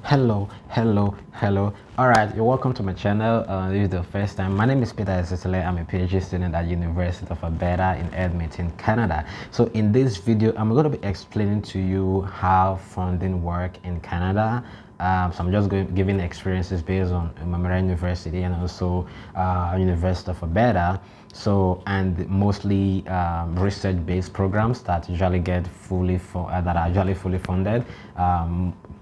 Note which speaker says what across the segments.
Speaker 1: Hello. All right, you're welcome to my channel. This is the first time. My name is Peter Esisele. I'm a PhD student at University of Alberta in Edmonton, Canada. So in this video, I'm going to be explaining to you how funding work in Canada. So I'm just giving experiences based on Memorial University and also University of Alberta. So and mostly research-based programs that usually get that are usually fully funded.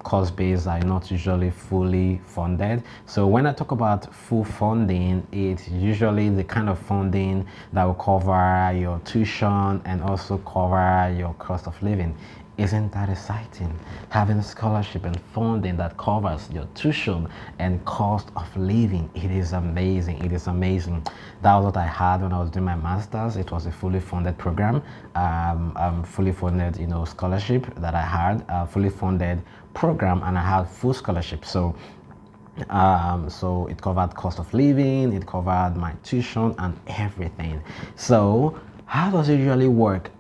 Speaker 1: Course-based are not usually fully funded. So when I talk about full funding, it's usually the kind of funding that will cover your tuition and also cover your cost of living. Isn't that exciting? Having scholarship and funding that covers your tuition and cost of living. It is amazing. It is amazing. That was what I had when I was doing my master's. It was a fully funded program, fully funded, scholarship that I had, fully funded program, and I had full scholarship. So it covered cost of living, it covered my tuition and everything. So how does it usually work?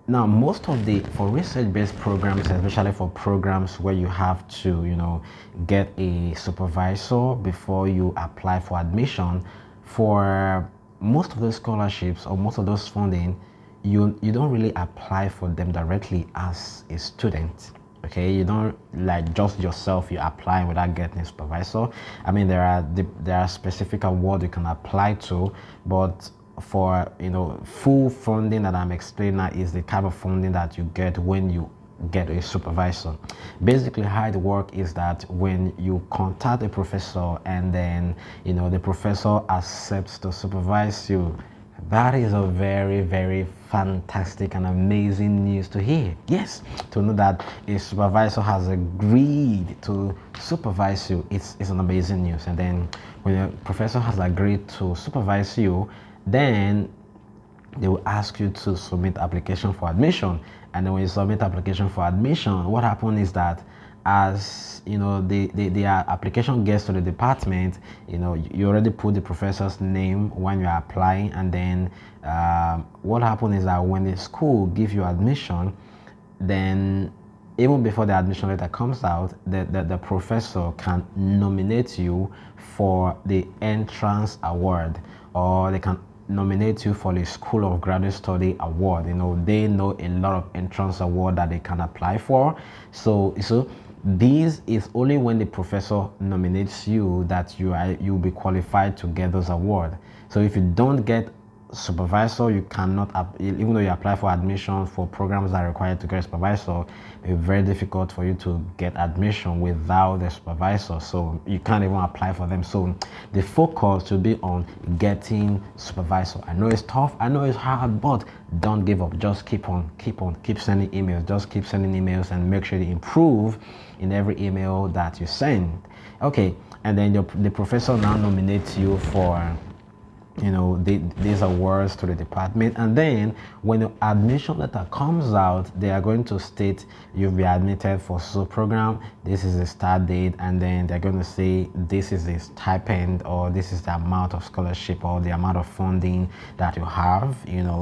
Speaker 1: Now, most of for research-based programs, especially for programs where you have to, get a supervisor before you apply for admission, for most of those scholarships or most of those funding, you don't really apply for them directly as a student. Okay, you don't like just yourself, you apply without getting a supervisor. I mean, there are specific awards you can apply to, but for full funding that I'm explaining now is the type of funding that you get when you get a supervisor. Basically, how it works is that when you contact a professor and then the professor accepts to supervise you, that is a very, very fantastic and amazing news to hear. Yes, to know that a supervisor has agreed to supervise you, it's an amazing news. And then when a professor has agreed to supervise you, then they will ask you to submit application for admission. And then when you submit application for admission, what happens is that as the application gets to the department, you already put the professor's name when you're applying, and then what happens is that when the school gives you admission, then even before the admission letter comes out, the professor can nominate you for the entrance award, or they can nominate you for the School of Graduate Study award. They know a lot of entrance award that they can apply for. So this is only when the professor nominates you that you'll be qualified to get those awards. So if you don't get supervisor, you cannot, even though you apply for admission for programs that are required to get a supervisor, it's very difficult for you to get admission without the supervisor, so you can't even apply for them. So the focus should be on getting supervisor. I know it's tough, I know it's hard, but don't give up. Just keep sending emails. Just keep sending emails and make sure you improve in every email that you send. Okay, and then the professor now nominates you for these awards to the department, and then when the admission letter comes out, they are going to state you'll be admitted for so program, this is the start date, and then they're going to say this is the stipend, or this is the amount of scholarship or the amount of funding that you have.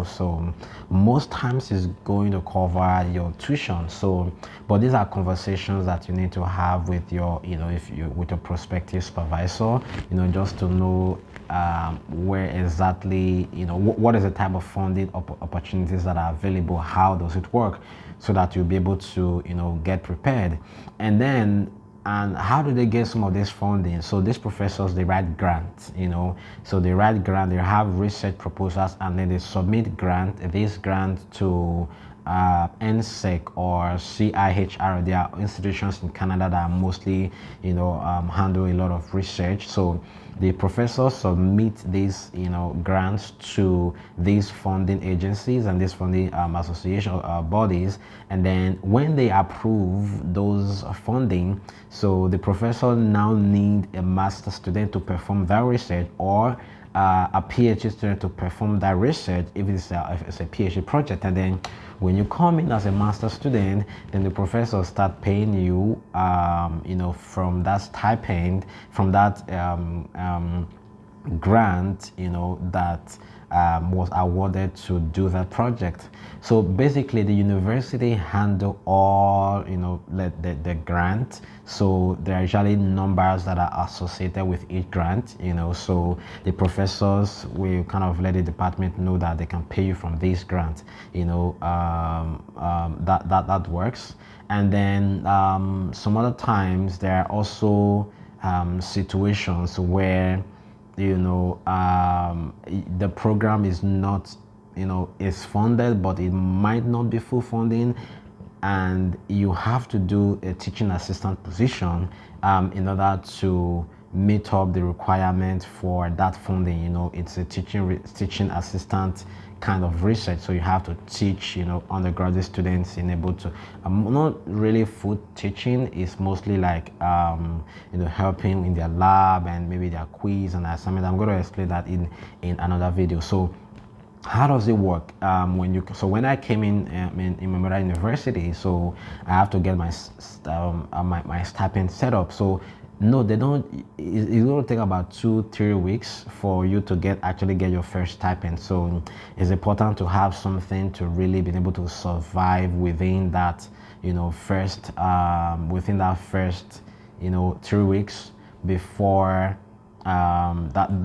Speaker 1: So most times it's going to cover your tuition. So but these are conversations that you need to have with your with your prospective supervisor, just to know where exactly, what is the type of funding opportunities that are available, how does it work, so that you'll be able to get prepared. And how do they get some of this funding? So these professors, they write grants, so they write grant, they have research proposals, and then they submit this grant to NSEC or CIHR. There are institutions in Canada that mostly handle a lot of research. So the professors submit these grants to these funding agencies and these funding association bodies, and then when they approve those funding, so the professor now need a master student to perform that research, or a PhD student to perform that research if it's a PhD project. And then when you come in as a master student, then the professor start paying you from that stipend, from that grant that was awarded to do that project. So basically, the university handle all, the grant. So there are usually numbers that are associated with each grant, so the professors will kind of let the department know that they can pay you from this grant, that works. And then some other times there are also situations where the program is not, is funded, but it might not be full funding, and you have to do a teaching assistant position in order to meet up the requirement for that funding. It's a teaching assistant kind of research, so you have to teach undergraduate students in able to not really food teaching, is mostly like helping in their lab and maybe their quiz and assignment. I'm going to explain that in another video. So how does it work when I came in Memorial University? So I have to get my my stipend set up. So no, they don't. It's going to take about 2-3 weeks for you to actually get your first stipend. So it's important to have something to really be able to survive within that, first 3 weeks before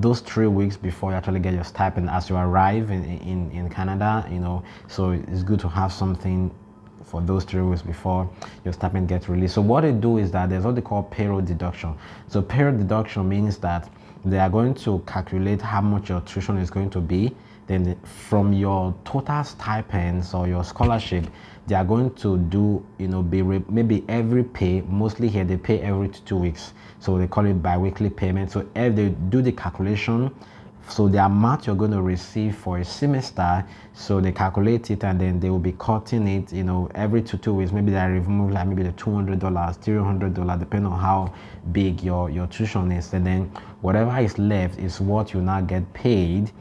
Speaker 1: those 3 weeks before you actually get your stipend as you arrive in Canada. So it's good to have something for those 3 weeks before your stipend gets released. So what they do is that there's what they call payroll deduction. So payroll deduction means that they are going to calculate how much your tuition is going to be. Then from your total stipends or your scholarship, they are going to do, maybe every pay, mostly here they pay every 2 weeks. So they call it bi-weekly payment. So if they do the calculation, so the amount you're going to receive for a semester, so they calculate it and then they will be cutting it, every 2 weeks. Maybe they remove like maybe the $200, $300, depending on how big your tuition is. And then whatever is left is what you now get paid,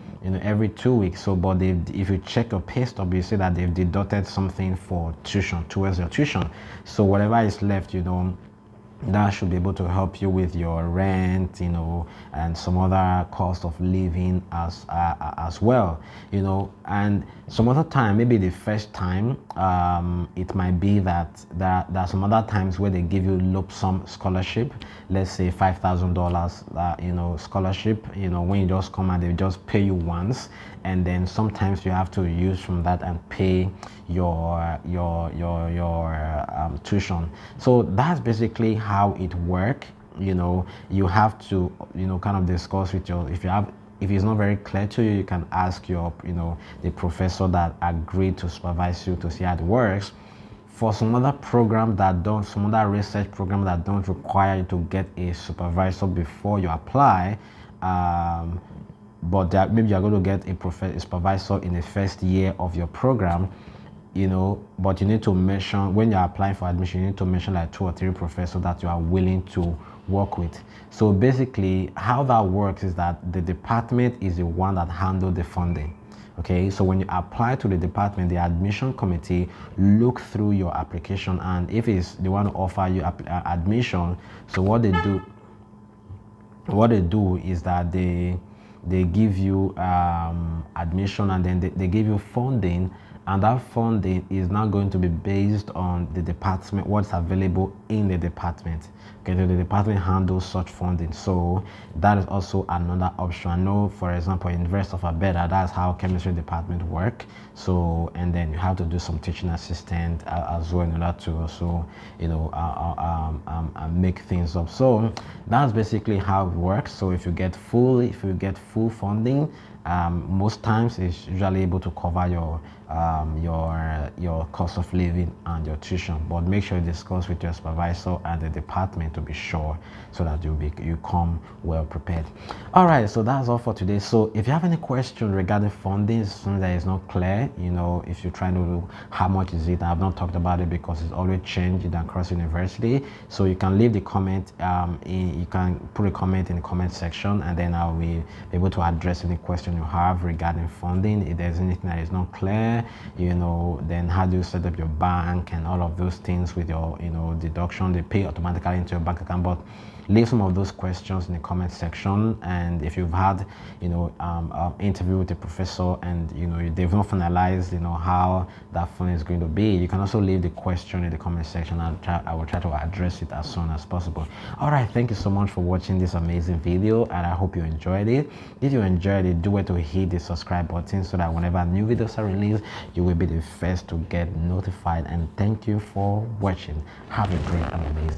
Speaker 1: every 2 weeks. So, but if you check your pay stub, you see that they've deducted something for tuition towards your tuition. So whatever is left, that should be able to help you with your rent, and some other cost of living as well, and some other time, maybe the first time, it might be that there are some other times where they give you lump sum scholarship, let's say $5,000, scholarship, when you just come and they just pay you once, and then sometimes you have to use from that and pay your tuition. So that's basically how it works. You have to kind of discuss with if it's not very clear to you, you can ask the professor that agreed to supervise you to see how it works. For some other some other research program that don't require you to get a supervisor before you apply, but maybe you're going to get a supervisor in the first year of your program, but you need to mention, when you're applying for admission, you need to mention like 2 or 3 professors that you are willing to work with. So basically how that works is that the department is the one that handles the funding. Okay, so when you apply to the department, the admission committee look through your application, and if they want to offer you admission, so what they do is that they give you admission, and then they give you funding, and that funding is now going to be based on the department, what's available in the department. Okay, so the department handles such funding. So that is also another option. I know, for example, in University of Alberta, that's how chemistry department work. So, and then you have to do some teaching assistant as well in order to also, make things up. So that's basically how it works. So if you get full funding, most times it's usually able to cover your cost of living and your tuition, but make sure you discuss with your supervisor and the department to be sure, so that you come well prepared. All right, so that's all for today. So if you have any question regarding funding, something that is not clear, if you're trying to do how much is it, I've not talked about it because it's always changed across university. So you can leave the comment, you can put a comment in the comment section, and then I'll be able to address any question question you have regarding funding. If there's anything that is not clear, then how do you set up your bank and all of those things with your, deduction, they pay automatically into your bank account. But leave some of those questions in the comment section. And if you've had, interview with a professor and, they've not finalized, how that funding is going to be, you can also leave the question in the comment section. I will try to address it as soon as possible. All right, thank you so much for watching this amazing video, and I hope you enjoyed it. If you enjoyed it, do it to hit the subscribe button so that whenever new videos are released, you will be the first to get notified. And thank you for watching. Have a great and amazing